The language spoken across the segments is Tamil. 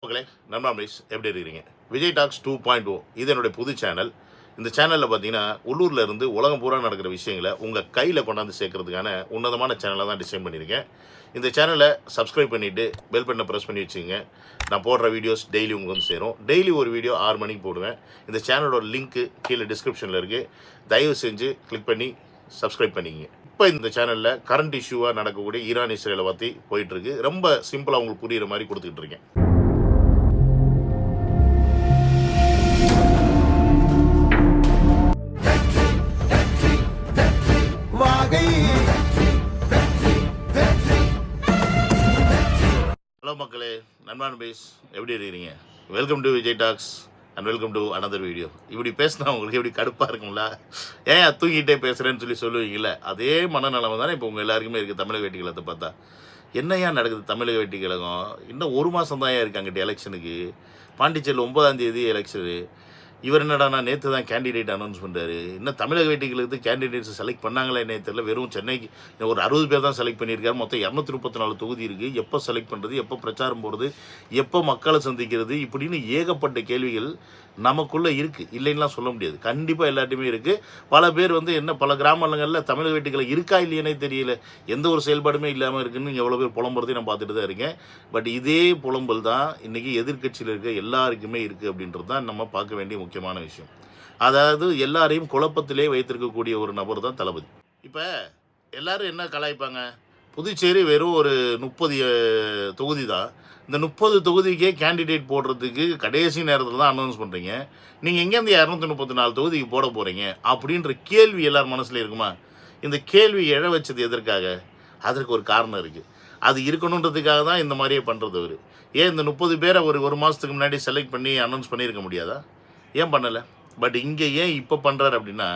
மக்களே நண்பாமேஸ் எப்படி இருக்கிறீங்க? விஜய் டாக்ஸ் 2.0 இது என்னுடைய புது சேனல். இந்த சேனலில் பார்த்தீங்கன்னா உள்ளூரில் இருந்து உலகம் பூரா நடக்கிற விஷயங்களை உங்கள் கையில் கொண்டாந்து சேர்க்கறதுக்கான உன்னதமான சேனலை தான் டிசைன் பண்ணியிருக்கேன். இந்த சேனலை சப்ஸ்கிரைப் பண்ணிவிட்டு பெல் பட்டனை ப்ரெஸ் பண்ணி வச்சுக்கோங்க. நான் போடுற வீடியோஸ் டெய்லி உங்களுக்கு வந்து சேரும். டெய்லி ஒரு வீடியோ 6 மணிக்கு போடுவேன். இந்த சேனலோட லிங்க்கு கீழே டிஸ்கிரிப்ஷனில் இருக்குது. தயவு செஞ்சு கிளிக் பண்ணி சப்ஸ்கிரைப் பண்ணிக்கங்க. இப்போ இந்த சேனலில் கரண்ட் இஷ்யூவாக நடக்கக்கூடிய ஈரான் இஸ்ரேலை பற்றி போயிட்டுருக்கு. ரொம்ப சிம்பிளாக உங்களுக்கு புரிகிற மாதிரி கொடுத்துக்கிட்டு இருக்கேன். ஹலோ மக்களே, நண்பான பேஸ் எப்படி இருக்கிறீங்க? Welcome to Vijay talks and welcome to another video. இப்படி பேசினா உங்களுக்கு எப்படி கடுப்பாக இருக்குங்களா? ஏன் தூங்கிட்டே பேசுகிறேன்னு சொல்லுவீங்களே, அதே மனநலம் தானே இப்போ உங்கள் எல்லாருக்குமே இருக்குது. தமிழக வெட்டி கழகத்தை பார்த்தா என்னையா நடக்குது? தமிழக வெட்டி கழகம் இன்னும் 1 மாதம் தான் இருக்காங்கிட்ட எலெக்ஷனுக்கு. பாண்டிச்சேரியில் 9ஆம் தேதி எலெக்ஷனு. இவர் என்னடானா நேற்று தான் கேண்டிடேட் அனௌன்ஸ் பண்ணுறாரு. இன்னும் தமிழக வெட்டிகளுக்கு கேண்டிடேட்ஸ் செலக்ட் பண்ணாங்களே என்னே தெரியல. வெறும் சென்னைக்கு ஒரு 60 பேர் தான் செலக்ட் பண்ணியிருக்காரு. மொத்தம் 234 தொகுதி இருக்குது. எப்போ செலக்ட் பண்ணுறது, எப்போ பிரச்சாரம் போடுறது, எப்போ மக்களை சந்திக்கிறது, இப்படின்னு ஏகப்பட்ட கேள்விகள் நமக்குள்ளே இருக்குது. இல்லைன்னா சொல்ல முடியாது. கண்டிப்பாக எல்லாத்தையுமே இருக்குது. பல பேர் என்ன பல கிராமங்களில் தமிழக வெட்டிகளை இருக்கா இல்லையானே தெரியல, எந்த ஒரு செயல்பாடுமே இல்லாமல் இருக்குன்னு எவ்வளோ பேர் புலம்புறதையும் நான் பார்த்துட்டு தான் இருக்கேன். பட் இதே புலம்பல் தான் இன்றைக்கி எதிர்கட்சியில் இருக்க எல்லாருக்குமே இருக்குது அப்படின்றது தான் நம்ம பார்க்க வேண்டிய முக்கியமான விஷயம். அதாவது எல்லாரையும் குழப்பத்திலே வைத்திருக்கக்கூடிய ஒரு நபர் தான் தளபதி. இப்போ எல்லாரும் என்ன கலாய்ப்பாங்க, புதுச்சேரி வெறும் ஒரு 30 தொகுதி தான். இந்த 30 தொகுதிக்கே கேண்டிடேட் போடுறதுக்கு கடைசி நேரத்தில் தான் அனௌன்ஸ் பண்ணுறீங்க. நீங்கள் எங்கேருந்து 234 தொகுதிக்கு போட போகிறீங்க அப்படின்ற கேள்வி எல்லார் மனசில் இருக்குமா? இந்த கேள்வி எழ வச்சது எதற்காக? அதற்கு ஒரு காரணம் இருக்குது. அது இருக்கணுன்றதுக்காக தான் இந்த மாதிரியே பண்ணுறது அவர். ஏன் இந்த 30 பேரை ஒரு மாதத்துக்கு முன்னாடி செலக்ட் பண்ணி அனௌன்ஸ் பண்ணியிருக்க முடியாதா? ஏன் பண்ணலை? பட் இங்கே ஏன் இப்போ பண்ணுறாரு அப்படின்னா,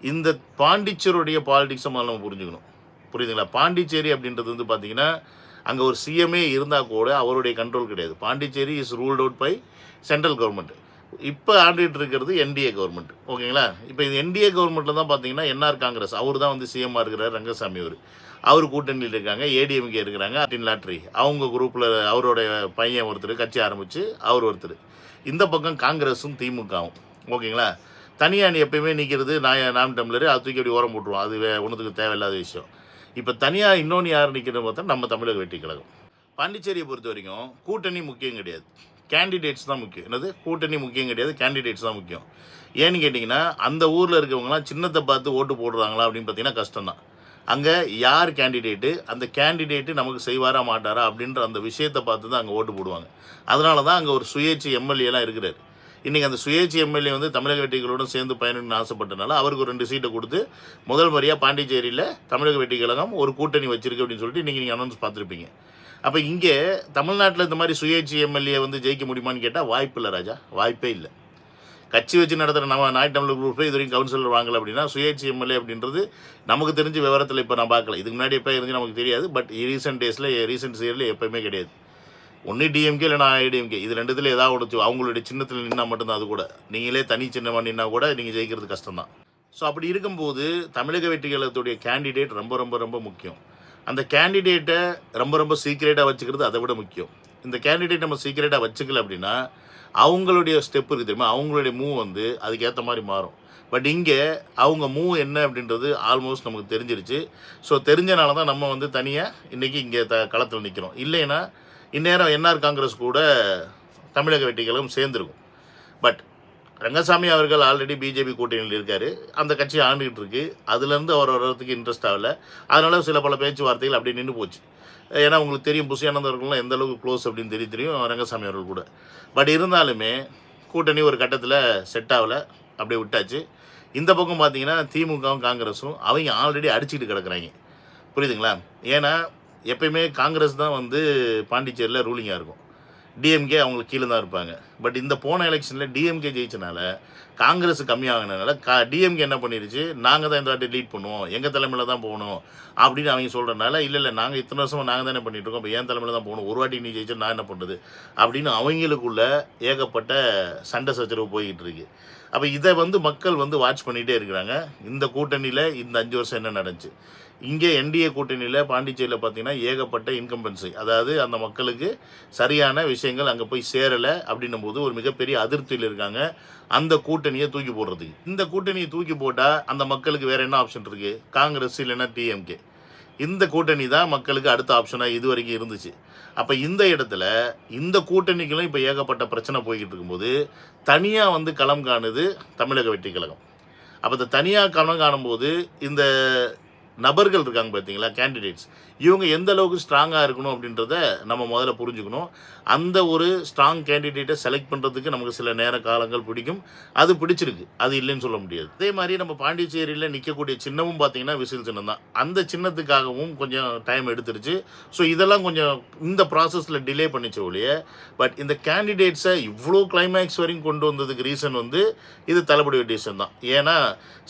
இந்த பாண்டிச்சேரியுடைய பாலிடிக்ஸை முதல்ல நம்ம புரிஞ்சுக்கணும். புரியுதுங்களா? பாண்டிச்சேரி அப்படின்றது பார்த்தீங்கன்னா, அங்கே ஒரு சிஎம்ஏ இருந்தால் கூட அவருடைய கண்ட்ரோல் கிடையாது. Pondicherry is ruled out by central government. இப்போ ஆண்டுகிட்டு இருக்கிறது என்டிஏ கவர்மெண்ட். ஓகேங்களா? இப்போ இந்த என்டிஏ கவர்மெண்ட்டில் தான் பார்த்தீங்கன்னா என்ஆர் காங்கிரஸ் அவர் தான் சிஎம்மாக இருக்கிறார். ரங்கசாமி அவர் கூட்டணியில் இருக்காங்க. ஏடிஎம்கே இருக்கிறாங்க. அட்டின் லாட்ரி அவங்க குரூப்பில் அவருடைய பையன் ஒருத்தர் கட்சி ஆரம்பித்து அவர் ஒருத்தர். இந்த பக்கம் காங்கிரஸும் திமுகவும். ஓகேங்களா? தனியாக நீ எப்பயுமே நிற்கிறது நாம் டம்ளரு அது தூக்கி அப்படி ஓரம் போட்டுருவோம். அது ஒன்றுத்துக்கு தேவையில்லாத விஷயம். இப்போ தனியாக இன்னொன்று யார் நிற்கிறது பார்த்தா நம்ம தமிழக வெட்டி கழகம். பாண்டிச்சேரியை பொறுத்த வரைக்கும் கூட்டணி முக்கியம் கிடையாது, கேண்டிடேட்ஸ் தான் முக்கியம். என்னது கூட்டணி முக்கியம் கிடையாது, கேண்டிடேட்ஸ் தான் முக்கியம். ஏன்னு கேட்டிங்கன்னா, அந்த ஊரில் இருக்கவங்களாம் சின்னத்தை பார்த்து ஓட்டு போடுறாங்களா அப்படின்னு பார்த்தீங்கன்னா கஷ்டம்தான். அங்கே யார் கேண்டிடேட்டு, அந்த கேண்டிடேட்டு நமக்கு செய்வாரா மாட்டாரா அப்படின்ற அந்த விஷயத்தை பார்த்து தான் அங்கே ஓட்டு போடுவாங்க. அதனால தான் அங்கே ஒரு சுயேட்சை எம்எல்ஏலாம் இருக்கிறார். இன்றைக்கி அந்த சுயேட்சை எம்எல்ஏ தமிழக வெட்டிகளோடு சேர்ந்து பயணின்னு ஆசைப்பட்டனால அவருக்கு ஒரு 2 சீட்டை கொடுத்து முதல் முறையாக பாண்டிச்சேரியில் தமிழக வெட்டி கழகம் ஒரு கூட்டணி வச்சிருக்கு அப்படின்னு சொல்லிட்டு இன்றைக்கி நீங்கள் அனௌன்ஸ் பார்த்துருப்பீங்க. அப்போ இங்கே தமிழ்நாட்டில் இந்த மாதிரி சுயேட்சை எம்எல்ஏ ஜெயிக்க முடியுமான்னு கேட்டால் வாய்ப்பு இல்லை ராஜா, வாய்ப்பே இல்லை. கட்சி வச்சு நடத்துகிற நம்ம நாய் தமிழர் குரூப்பில் இது வரைக்கும் கவுன்சிலர் வாங்கலை அப்படின்னா சுயேட்சை எம்எல்ஏ அப்படின்றது நமக்கு தெரிஞ்ச விவரத்தில் இப்போ நான் பார்க்கல. இதுக்கு முன்னாடி எப்போ இருந்து நமக்கு தெரியாது. பட் ரீசெண்ட் இயரில் எப்போயுமே கிடையாது. ஒன்று டிஎம்கே இல்லைனா ஐடிஎம்கே, இது ரெண்டுத்தில் ஏதாவது ஒன்று அவங்களுடைய சின்னத்தில் நின்னால் மட்டும்தான். அது கூட நீங்களே தனி சின்னமாக நின்னால் கூட நீங்கள் ஜெயிக்கிறது கஷ்டம்தான். ஸோ அப்படி இருக்கும்போது தமிழக வெற்றிகளுடைய கேண்டிடேட் ரொம்ப ரொம்ப ரொம்ப முக்கியம். அந்த கேண்டிடேட்டை ரொம்ப ரொம்ப சீக்ரெட்டாக வச்சுக்கிறது அதை விட முக்கியம். இந்த கேண்டிடேட் நம்ம சீக்ரெட்டாக வச்சுக்கல அப்படின்னா அவங்களுடைய ஸ்டெப் இருக்குது தெரியுமா, அவங்களுடைய மூவ் அதுக்கேற்ற மாதிரி மாறும். பட் இங்கே அவங்க மூவ் என்ன அப்படின்றது ஆல்மோஸ்ட் நமக்கு தெரிஞ்சிருச்சு. ஸோ தெரிஞ்சனால தான் நம்ம தனியாக இன்றைக்கி இங்கே களத்தில் நிற்கிறோம். இல்லைன்னா இந்நேரம் என்ஆர் காங்கிரஸ் கூட தமிழக வெட்டிகளும் சேர்ந்துருக்கும். பட் ரங்கசாமி அவர்கள் ஆல்ரெடி பிஜேபி கூட்டணியில் இருக்கார். அந்த கட்சி ஆண்டுகிட்டு இருக்கு. அதுலேருந்து அவர் வர்றதுக்கு இன்ட்ரெஸ்ட் ஆகலை. அதனால பல பேச்சுவார்த்தைகள் அப்படியே நின்று போச்சு. ஏன்னா உங்களுக்கு தெரியும் புஷி ஆனந்த் அவர்கள்லாம் எந்த அளவுக்கு க்ளோஸ் அப்படின்னு தெரியும் ரங்கசாமி அவர்கள் கூட. பட் இருந்தாலுமே கூட்டணி ஒரு கட்டத்தில் செட் ஆகலை, அப்படியே விட்டாச்சு. இந்த பக்கம் பார்த்தீங்கன்னா திமுகவும் காங்கிரஸும் அவங்க ஆல்ரெடி அடிச்சுக்கிட்டு கிடக்குறாங்க. புரியுதுங்களா? ஏன்னா எப்பயுமே காங்கிரஸ் தான் பாண்டிச்சேரியில் ரூலிங்காக இருக்கும். டிஎம்கே அவங்களுக்கு கீழே தான் இருப்பாங்க. பட் இந்த போன எலெக்ஷனில் டிஎம்கே ஜெயிச்சனால காங்கிரஸ் கம்மியாகினால டிஎம்கே என்ன பண்ணிடுச்சு, நாங்கள் தான் இந்த வாட்டி லீட் பண்ணுவோம், எங்கள் தலைமையில் தான் போகணும் அப்படின்னு அவங்க சொல்கிறனால இல்லை நாங்கள் இத்தனை வருஷமாக நாங்கள் தானே பண்ணிகிட்ருக்கோம், இப்போ என் தலைமையில் தான் போகணும், ஒரு வாட்டி நீ ஜெயிச்சா நான் என்ன பண்ணுறது அப்படின்னு அவங்களுக்குள்ள ஏகப்பட்ட சண்டை சச்சரவு போய்கிட்டு இருக்கு. அப்போ இதை மக்கள் வாட்ச் பண்ணிகிட்டே இருக்கிறாங்க. இந்த கூட்டணியில் இந்த 5 வருஷம் என்ன நடந்துச்சு, இங்கே என்டிஏ கூட்டணியில் பாண்டிச்சேரியில் பார்த்தீங்கன்னா ஏகப்பட்ட இன்கம்பன்சி, அதாவது அந்த மக்களுக்கு சரியான விஷயங்கள் அங்கே போய் சேரலை அப்படின்னும் போது ஒரு மிகப்பெரிய அதிருப்தியில் இருக்காங்க அந்த கூட்டணியை தூக்கி போடுறதுக்கு. இந்த கூட்டணியை தூக்கி போட்டால் அந்த மக்களுக்கு வேறு என்ன ஆப்ஷன் இருக்குது? காங்கிரஸ் இல்லைன்னா டிஎம்கே. இந்த கூட்டணி தான் மக்களுக்கு அடுத்த ஆப்ஷனாக இது வரைக்கும் இருந்துச்சு. அப்போ இந்த இடத்துல இந்த கூட்டணிகளும் இப்போ ஏகப்பட்ட பிரச்சனை போய்கிட்டு இருக்கும்போது தனியாக வந்து களம் காணுது தமிழக வெற்றி கழகம். அப்போ இந்த தனியாக களம் காணும்போது இந்த நபர்கள் இருக்காங்க பார்த்தீங்களா, கேண்டிடேட்ஸ், இவங்க எந்த அளவுக்கு ஸ்ட்ராங்காக இருக்கணும் அப்படின்றத நம்ம முதல்ல புரிஞ்சுக்கணும். அந்த ஒரு ஸ்ட்ராங் கேண்டிடேட்டை செலக்ட் பண்ணுறதுக்கு நமக்கு சில நேர காலங்கள் பிடிக்கும். அது பிடிச்சிருக்கு, அது இல்லைன்னு சொல்ல முடியாது. அதே மாதிரி நம்ம பாண்டிச்சேரியில் நிற்கக்கூடிய சின்னமும் பார்த்தீங்கன்னா விசில் சின்னம் தான். அந்த சின்னத்துக்காகவும் கொஞ்சம் டைம் எடுத்துருச்சு. ஸோ இதெல்லாம் கொஞ்சம் இந்த ப்ராசஸில் டிலே பண்ணிச்ச ஒழிய, பட் இந்த கேண்டிடேட்ஸை இவ்வளோ கிளைமேக்ஸ் வரைக்கும் கொண்டு வந்ததுக்கு ரீசன் வந்து இது தளபதி டீசன் தான். ஏன்னா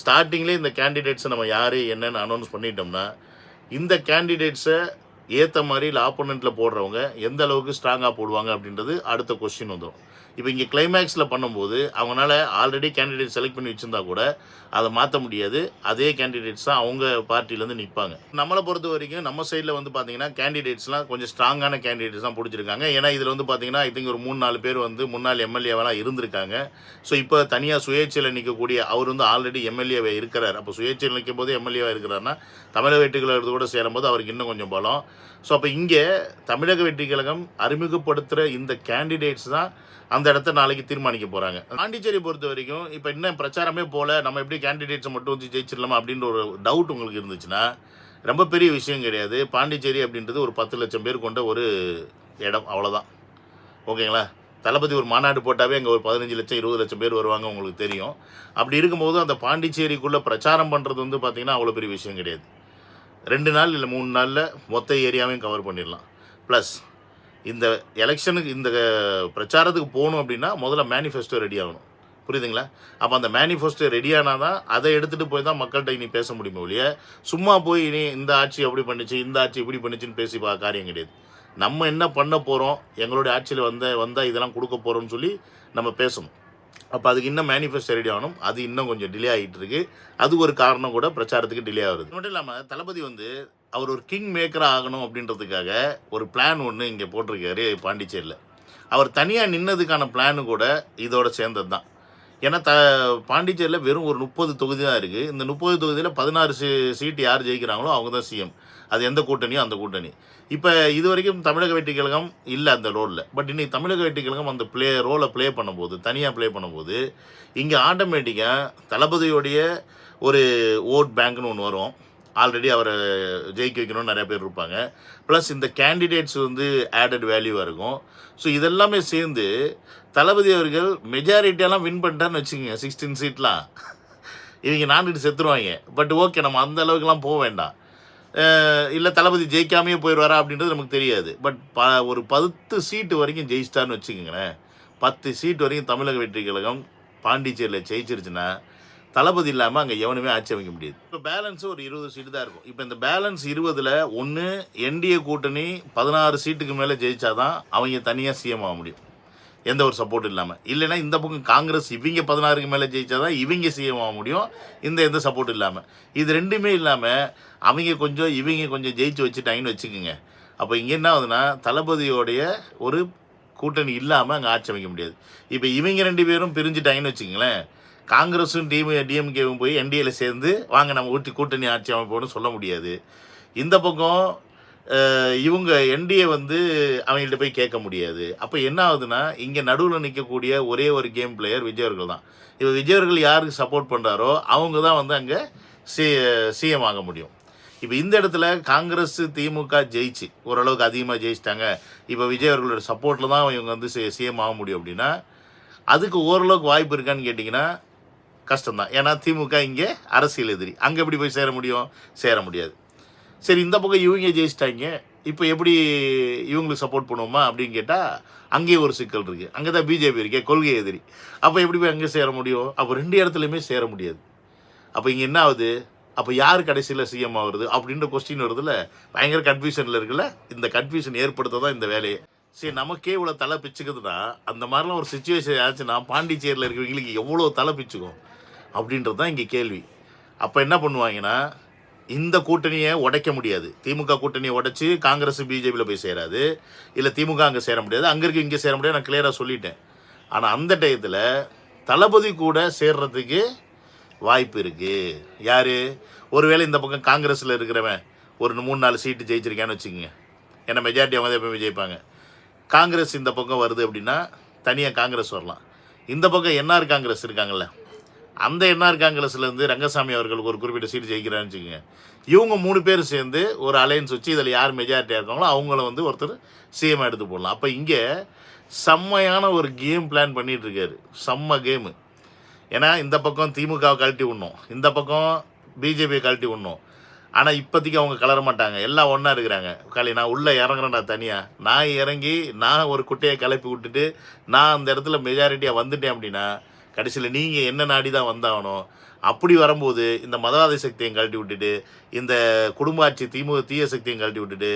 ஸ்டார்டிங்லேயே இந்த கேண்டிடேட்ஸை நம்ம யார் என்னென்னு அனௌன்ஸ் பண்ணிட்டோம்னா இந்த கேண்டிடேட்ஸை ஏற்ற மாதிரி இல்லை ஆப்போனண்ட்டில் போடுறவங்க எந்த அளவுக்கு ஸ்ட்ராங்காக போடுவாங்க அப்படின்றது அடுத்த கொஸ்டின் வந்துடும். இப்போ இங்கே கிளைமேக்ஸில் பண்ணும்போது அவங்களால ஆல்ரெடி கேண்டிடேட் செலக்ட் பண்ணி வச்சுருந்தா கூட அதை மாற்ற முடியாது. அதே கேண்டிடேட்ஸ் தான் அவங்க பார்ட்டிலேருந்து நிற்பாங்க. நம்மளை பொறுத்த வரைக்கும் நம்ம சைடில் வந்து பார்த்தீங்கன்னா கேண்டிடேட்ஸ்லாம் கொஞ்சம் ஸ்ட்ராங்கான கேண்டிடேட்ஸ் தான் பிடிச்சிருக்காங்க. ஏன்னா இதில் வந்து பார்த்தீங்கன்னா ஐ திங்க் ஒரு 3-4 பேர் வந்து முன்னாள் எம்எல்ஏவெல்லாம் இருந்திருக்காங்க. ஸோ இப்போ தனியாக சுயேட்சையில் நிற்கக்கூடிய அவர் வந்து ஆல்ரெடி எம்எல்ஏவை இருக்கிறார். அப்போ சுயேட்சையில் நிற்கும் போது எம்எல்ஏவாக இருக்கிறாருன்னா தமிழக வெற்றி கழகத்தோடு சேரும்போது அவருக்கு இன்னும் கொஞ்சம் பலம். ஸோ அப்போ இங்கே தமிழக வெற்றி கழகம் அறிமுகப்படுத்துகிற இந்த கேண்டிடேட்ஸ் தான் அந்த இடத்த நாளைக்கு தீர்மானிக்க போகிறாங்க. பாண்டிச்சேரி பொறுத்த வரைக்கும் இப்போ இன்னும் பிரச்சாரமே போல நம்ம எப்படி கேண்டிடேட்ஸை மட்டும் வச்சு ஜெயிச்சிடலாமா அப்படின்ற ஒரு டவுட் உங்களுக்கு இருந்துச்சுன்னா ரொம்ப பெரிய விஷயம் கிடையாது. பாண்டிச்சேரி அப்படின்றது ஒரு 10 லட்சம் பேர் கொண்ட ஒரு இடம், அவ்வளோதான். ஓகேங்களா? தளபதி ஒரு மாநாடு போட்டாவே அங்கே ஒரு 15 லட்சம் 20 லட்சம் பேர் வருவாங்க, உங்களுக்கு தெரியும். அப்படி இருக்கும்போது அந்த பாண்டிச்சேரிக்குள்ளே பிரச்சாரம் பண்ணுறது வந்து பார்த்திங்கன்னா அவ்வளோ பெரிய விஷயம் கிடையாது. 2 நாள் இல்லை 3 நாளில் மொத்த ஏரியாவையும் கவர் பண்ணிடலாம். ப்ளஸ் இந்த எலெக்ஷனுக்கு இந்த பிரச்சாரத்துக்கு போகணும் அப்படின்னா முதல்ல மேனிஃபெஸ்டோ ரெடி ஆகணும். புரியுதுங்களா? அப்போ அந்த மேனிஃபெஸ்டோ ரெடியானால் தான் அதை எடுத்துகிட்டு போய் தான் மக்கள்கிட்ட இனி பேச முடியுமோ ஒழிய சும்மா போய் இனி இந்த ஆட்சி அப்படி பண்ணிச்சு இந்த ஆட்சி இப்படி பண்ணிச்சுன்னு பேசி காரியம் கிடையாது. நம்ம என்ன பண்ண போகிறோம், எங்களுடைய ஆட்சியில் வந்தால் இதெல்லாம் கொடுக்க போகிறோம்னு சொல்லி நம்ம பேசணும். அப்போ அதுக்கு இன்னும் மேனிஃபெஸ்டோ ரெடி ஆகணும். அது இன்னும் கொஞ்சம் டிலே ஆகிட்டு இருக்கு. அது ஒரு காரணம் கூட பிரச்சாரத்துக்கு டிலே ஆகுது. மட்டும் இல்லாமல் தளபதி வந்து அவர் ஒரு கிங் மேக்கராக ஆகணும் அப்படின்றதுக்காக ஒரு பிளான் ஒன்று இங்கே போட்டிருக்காரு பாண்டிச்சேரியில். அவர் தனியாக நின்னதுக்கான பிளானு கூட இதோட சேர்ந்தது தான். ஏன்னா பாண்டிச்சேரியில் வெறும் ஒரு 30 தொகுதி தான் இருக்குது. இந்த 30 தொகுதியில் 16 சீட்டு யார் ஜெயிக்கிறாங்களோ அவங்க தான் சிஎம். அது எந்த கூட்டணியோ அந்த கூட்டணி. இப்போ இது வரைக்கும் தமிழக வெற்றி கழகம் இல்லை அந்த ரோலில். பட் இன்றைக்கி தமிழக வெற்றி கழகம் அந்த ரோலை ப்ளே பண்ணும்போது, தனியாக ப்ளே பண்ணும்போது இங்கே ஆட்டோமேட்டிக்காக தளபதியோடைய ஒரு ஓட் பேங்க்னு ஒன்று வரும். ஆல்ரெடி அவரை ஜெயிக்க வைக்கணும்னு நிறைய பேர் இருப்பாங்க. ப்ளஸ் இந்த கேண்டிடேட்ஸ் வந்து ஆடட் வேல்யூவாக இருக்கும். ஸோ இதெல்லாமே சேர்ந்து தளபதி அவர்கள் மெஜாரிட்டியெல்லாம் வின் பண்ணிட்டான்னு வச்சுக்கோங்க. 16 சீட்லாம் இவங்க 4 செத்துருவாங்க. பட் ஓகே, நம்ம அந்த அளவுக்குலாம் போக வேண்டாம். இல்லை தளபதி ஜெயிக்காமையே போயிடுவாரா அப்படின்றது நமக்கு தெரியாது. பட் ஒரு 10 சீட்டு வரைக்கும் ஜெயிச்சிட்டான்னு வச்சுக்கோங்களேன். 10 சீட்டு வரைக்கும் தமிழக வெற்றி கழகம் பாண்டிச்சேரியில் ஜெயிச்சிருச்சுன்னா தளபதி இல்லாமல் அங்கே எவனுமே ஆட்சி அமைக்க முடியாது. இப்போ பேலன்ஸு ஒரு 20 சீட்டு தான் இருக்கும். இப்போ இந்த பேலன்ஸ் 20ல் ஒன்று என்டிஏ கூட்டணி 16 சீட்டுக்கு மேலே ஜெயிச்சாதான் அவங்க தனியாக சிஎம் ஆக முடியும், எந்த ஒரு சப்போர்ட் இல்லாமல். இல்லைன்னா இந்த பக்கம் காங்கிரஸ் இவங்க 16க்கு மேலே ஜெயிச்சாதான் இவங்க சிஎம் ஆக முடியும், எந்த சப்போர்ட் இல்லாமல். இது ரெண்டுமே இல்லாமல் அவங்க கொஞ்சம் இவங்க கொஞ்சம் ஜெயிச்சு வச்சுட்டாங்கன்னு வச்சுக்கோங்க. அப்போ இங்கே என்ன ஆகுதுன்னா தளபதியோடைய ஒரு கூட்டணி இல்லாமல் அங்கே ஆட்சி அமைக்க முடியாது. இப்போ இவங்க 2 பேரும் பிரிஞ்சுட்டாங்கன்னு வச்சுக்கோங்களேன், காங்கிரஸும் டிஎம்கேவும் போய் என்டிஏல சேர்ந்து வாங்க நம்ம கூட்டணி ஆட்சி அமைப்போன்னு சொல்ல முடியாது. இந்த பக்கம் இவங்க என்டிஏ வந்து அவங்கள்ட்ட போய் கேட்க முடியாது. அப்போ என்ன ஆகுதுன்னா இங்கே நடுவில் நிற்கக்கூடிய ஒரே ஒரு கேம் பிளேயர் விஜய் அவர்கள் தான். இப்போ விஜய் அவர்கள் யாருக்கு சப்போர்ட் பண்ணுறாரோ அவங்க தான் வந்து அங்கே சிஎம் ஆக முடியும். இப்போ இந்த இடத்துல காங்கிரஸ் திமுக ஜெயிச்சு ஓரளவுக்கு அதிகமாக ஜெயிச்சிட்டாங்க, இப்போ விஜய் அவர்களோட சப்போர்ட்டில் தான் இவங்க வந்து சிஎம் ஆக முடியும் அப்படின்னா அதுக்கு ஓரளவுக்கு வாய்ப்பு இருக்கான்னு கேட்டிங்கன்னா கஷ்டம்தான். ஏன்னா திமுக இங்கே அரசியல் எதிரி, அங்கே எப்படி போய் சேர முடியும்? சேர முடியாது. சரி, இந்த பக்கம் இவங்க ஜெயிச்சிட்டாங்க, இப்போ எப்படி இவங்களுக்கு சப்போர்ட் பண்ணுவோமா அப்படின்னு கேட்டால் அங்கேயே ஒரு சிக்கல் இருக்குது. அங்கே தான் பிஜேபி இருக்கே, கொள்கை எதிரி. அப்போ எப்படி போய் அங்கே சேர முடியும்? அப்போ 2 இடத்துலையுமே சேர முடியாது. அப்போ இங்கே என்ன ஆகுது? அப்போ யார் கடைசியில் சிஎம் ஆகுறது அப்படின்ற கொஸ்டின் வருதுல்ல, பயங்கர கன்ஃபியூஷனில் இருக்குல்ல. இந்த கன்ஃபியூஷன் ஏற்படுத்த தான் இந்த வேலையை. சரி, நமக்கே இவ்வளோ தலை பிச்சுக்குதுன்னா அந்த மாதிரிலாம் ஒரு சுச்சுவேஷன் ஆச்சுன்னா பாண்டிச்சேரியில் இருக்கிறவங்களுக்கு எவ்வளோ தலை பிச்சுக்கும் அப்படின்றது தான் இங்கே கேள்வி. அப்போ என்ன பண்ணுவாங்கன்னா இந்த கூட்டணியை உடைக்க முடியாது. திமுக கூட்டணியை உடைச்சி காங்கிரஸ் பிஜேபியில் போய் சேராது, இல்லை திமுக அங்கே சேர முடியாது, அங்கே இருக்கு இங்கே சேர முடியாது, நான் கிளியராக சொல்லிட்டேன். ஆனால் அந்த டயத்தில் தளபதி கூட சேர்றதுக்கு வாய்ப்பு இருக்குது. யார்? ஒருவேளை இந்த பக்கம் காங்கிரஸில் இருக்கிறவன் ஒரு 3-4 சீட்டு ஜெயிச்சிருக்கான்னு வச்சுக்கோங்க, ஏன்னா மெஜாரிட்டி அவங்க தான் எப்பவுமே ஜெயிப்பாங்க. காங்கிரஸ் இந்த பக்கம் வருது அப்படின்னா தனியாக காங்கிரஸ் வரலாம். இந்த பக்கம் என்ஆர் காங்கிரஸ் இருக்காங்கல்ல, அந்த என்ஆர் காங்கிரஸ்லேருந்து ரங்கசாமி அவர்களுக்கு ஒரு குறிப்பிட்ட சீட்டு ஜெயிக்கிறான்னு வச்சுக்கோங்க. இவங்க 3 பேர் சேர்ந்து ஒரு அலையன்ஸ் வச்சு இதில் யார் மெஜாரிட்டியாக இருக்காங்களோ அவங்கள வந்து ஒருத்தர் சிஎம் எடுத்து போடலாம். அப்போ இங்கே செம்மையான ஒரு கேம் பிளான் பண்ணிகிட்ருக்காரு, செம்ம கேமு. ஏன்னா இந்த பக்கம் திமுகவை கழட்டி விடணும், இந்த பக்கம் பிஜேபியை கழட்டி விடணும். ஆனால் இப்போதைக்கு அவங்க கலர மாட்டாங்க, எல்லாம் ஒன்றா இருக்கிறாங்க. நான் உள்ளே இறங்குறேன்டா தனியாக, நான் இறங்கி நான் ஒரு குட்டையை கிளப்பி விட்டுட்டு நான் அந்த இடத்துல மெஜாரிட்டியாக வந்துட்டேன் அப்படின்னா கடைசியில் நீங்கள் என்ன நாடி தான் வந்தாகணும். அப்படி வரும்போது இந்த மதவாத சக்தியை கழட்டி விட்டுட்டு, இந்த குடும்ப ஆட்சி தீய சக்தியும் கழட்டி விட்டுட்டு,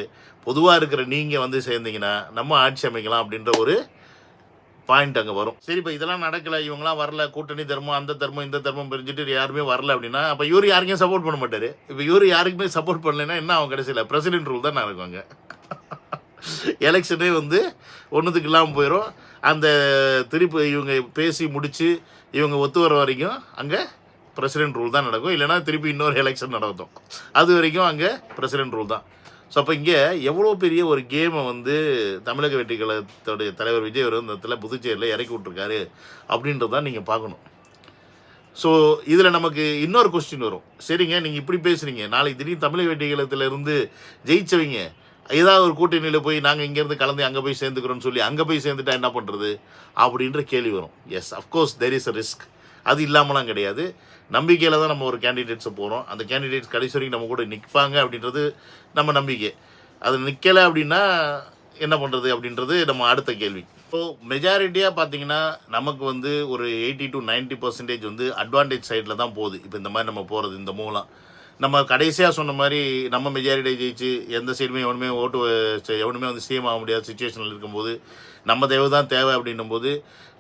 பொதுவாக இருக்கிற நீங்கள் வந்து சேர்ந்தீங்கன்னா நம்ம ஆட்சி அமைக்கலாம் அப்படின்ற ஒரு பாயிண்ட் அங்கே வரும். சரி, இப்போ இதெல்லாம் நடக்கலை, இவங்களாம் வரல, கூட்டணி தர்மம் அந்த தர்மம் இந்த தர்மம் பிரிஞ்சுட்டு யாருமே வரல அப்படின்னா அப்போ இவர் யாருக்கும் சப்போர்ட் பண்ண மாட்டார். இப்போ இவர் யாருக்குமே சப்போர்ட் பண்ணலைன்னா என்ன அவங்க கடைசியில் பிரசிடென்ட் ரூல் தான் நடக்குவாங்க. எலெக்ஷனே வந்து ஒன்றுத்துக்கு இல்லாமல் போயிடும். அந்த திருப்பி இவங்க பேசி முடித்து இவங்க ஒத்து வர வரைக்கும் அங்கே பிரசிடென்ட் ரூல் தான் நடக்கும், இல்லைனா திருப்பி இன்னொரு எலெக்ஷன் நடக்கும். அது வரைக்கும் அங்கே பிரசிடென்ட் ரூல் தான். ஸோ அப்போ இங்கே எவ்வளோ பெரிய ஒரு கேமை வந்து தமிழக வெற்றி கழகத்துடைய தலைவர் விஜய் அவர் இந்த இடத்துல புதுச்சேரியில் இறக்கி விட்ருக்காரு அப்படின்றது தான் நீங்கள் பார்க்கணும். ஸோ இதில் நமக்கு இன்னொரு கொஸ்டின் வரும். சரிங்க, நீங்கள் இப்படி பேசுகிறீங்க, நாளைக்கு திடீர்னு தமிழக வெற்றி கழகத்திலேருந்து ஜெயிச்சவங்க ஏதாவது ஒரு கூட்டணியில் போய் நாங்கள் இங்கேருந்து கலந்து அங்கே போய் சேர்ந்துக்கிறோன்னு சொல்லி அங்கே போய் சேர்ந்துட்டா என்ன பண்ணுறது அப்படின்ற கேள்வி வரும். Yes, of course there is a risk. அது இல்லாமலாம் கிடையாது. நம்பிக்கையில் தான் நம்ம ஒரு கேண்டிடேட்ஸை போகிறோம். அந்த கேண்டிடேட்ஸ் கடைசி வரைக்கும் நம்ம கூட நிற்பாங்க அப்படின்றது நம்ம நம்பிக்கை. அது நிற்கலை அப்படின்னா என்ன பண்ணுறது அப்படின்றது நம்ம அடுத்த கேள்வி. ஸோ மெஜாரிட்டியாக பார்த்தீங்கன்னா நமக்கு வந்து ஒரு 80 to 90% வந்து அட்வான்டேஜ் சைடில் தான் போகுது. இப்போ இந்த மாதிரி நம்ம போகிறது, இந்த மூலம் நம்ம கடைசியாக சொன்ன மாதிரி நம்ம மெஜாரிட்டி ஜெயிச்சு எந்த சைடுமே எவனுமே வந்து சிஎம் ஆக முடியாத சுச்சுவேஷனில் இருக்கும்போது நம்ம தேவை அப்படின்னும் போது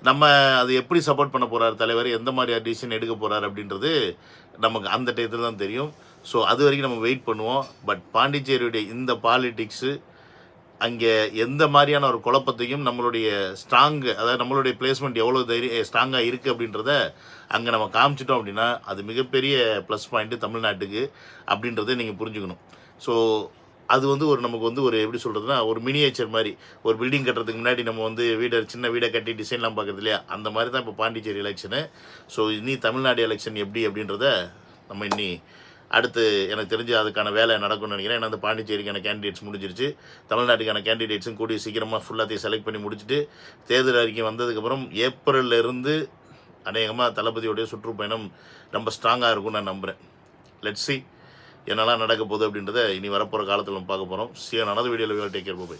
நம்ம அது எப்படி சப்போர்ட் பண்ண போகிறார் தலைவர், எந்த மாதிரி டிசிஷன் எடுக்க போகிறார் அப்படின்றது நமக்கு அந்த டயத்தில் தான் தெரியும். ஸோ அது வரைக்கும் நம்ம வெயிட் பண்ணுவோம். பட் பாண்டிச்சேரியுடைய இந்த பாலிடிக்ஸு அங்கே எந்த மாதிரியான ஒரு குழப்பத்தையும் நம்மளுடைய அதாவது நம்மளுடைய பிளேஸ்மெண்ட் எவ்வளோ ஸ்ட்ராங்காக இருக்குது அப்படின்றத அங்கே நம்ம காமிச்சிட்டோம் அப்படின்னா அது மிகப்பெரிய ப்ளஸ் பாயிண்ட்டு தமிழ்நாட்டுக்கு அப்படின்றத நீங்கள் புரிஞ்சுக்கணும். ஸோ அது வந்து நமக்கு வந்து எப்படி சொல்கிறதுனா ஒரு மினியேச்சர் மாதிரி, ஒரு பில்டிங் கட்டுறதுக்கு முன்னாடி நம்ம வந்து சின்ன வீடை கட்டி டிசைன்லாம் பார்க்குறது இல்லையா, அந்த மாதிரி தான் இப்போ பாண்டிச்சேரி எலெக்ஷனு. ஸோ இனி தமிழ்நாடு எலெக்ஷன் எப்படி அப்படின்றத நம்ம அடுத்து எனக்கு தெரிஞ்சு அதுக்கான வேலை நடக்கும்னு நினைக்கிறேன். ஏன்னா அந்த பாண்டிச்சேரிக்கான கேண்டிடேட்ஸ் முடிஞ்சிருச்சு, தமிழ்நாட்டுக்கான கேண்டிடேட்ஸும் கூடிய சீக்கிரமாக ஃபுல்லாத்தையும் செலக்ட் பண்ணி முடிச்சுட்டு தேர்தல் அறிக்கை வந்ததுக்கப்புறம் ஏப்ரல்லேருந்து அநேகமாக தளபதியோடைய சுற்றுப்பயணம் ரொம்ப ஸ்ட்ராங்காக இருக்கும்னு நான் நம்புகிறேன். லெட்ஸ் சி என்னெல்லாம் நடக்க போகுது அப்படின்றத இனி வரப்போகிற காலத்தில் நம்ம பார்க்க போகிறோம். சீ, another வீடியோவில் டேக் கேர், பை.